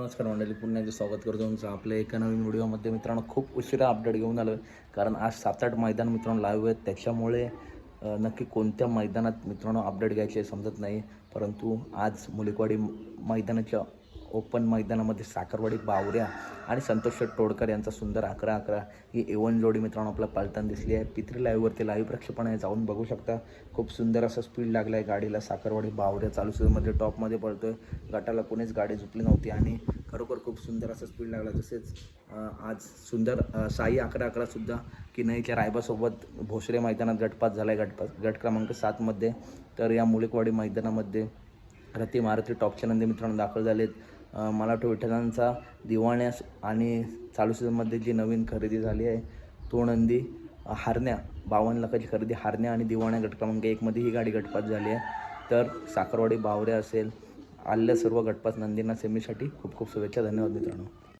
नमस्कार मंडळी, पुन्हा एकदा स्वागत करतो तुमचं आपल्या एका नवीन व्हिडिओमध्ये. मित्रांनो, खूप उशिरा अपडेट घेऊन आलो कारण आज 7-8 मैदान मित्रांनो लाईव्ह आहेत. त्याच्यामुळे नक्की कोणत्या मैदानात मित्रांनो अपडेट घ्यायचे समजत नाही. परंतु आज मुलेकवाडी मैदानाच्या ओपन मैदानामध्ये साखरवाडी बावऱ्या आणि संतोष शेठ तोडकर यांचा सुंदर 11-11 ही एवन जोडी मित्रांनो आपल्याला पाळताना दिसली आहे. पित्री लाईव्हवरती लाईव्ह प्रक्षेपण आहे, जाऊन बघू शकता. खूप सुंदर असं स्पीड लागला आहे गाडीला. साखरवाडी बावऱ्या चालू सीझनमध्ये टॉपमध्ये पळतोय. गटाला कोणीच गाडी झुकली नव्हती आणि खरोखर खूप सुंदर असं स्पीड लागला. तसेच आज सुंदर साई 11-11 सुद्धा किनईच्या रायबासोबत भोसरे मैदानात गटपात झाला आहे, गट क्रमांक 7मध्ये. तर या मुलेकवाडी मैदानामध्ये रती मारुती टॉपचे नंदी मित्रांनो दाखल झालेत. मला वाटतं विठ्ठलांचा दिवाण्यास आणि चालू सीझनमध्ये जी नवीन खरेदी झाली आहे तो नंदी हारण्या 52 लाखाची खरेदी हारण्या आणि दिवाण्या गट क्रमांक 1मध्ये ही गाडी गटपात झाली आहे. तर साखरवाडी बावऱ्या असेल आल्या सर्व गटपात नंदींना सेमीसाठी खूप खूप शुभेच्छा. धन्यवाद मित्रांनो.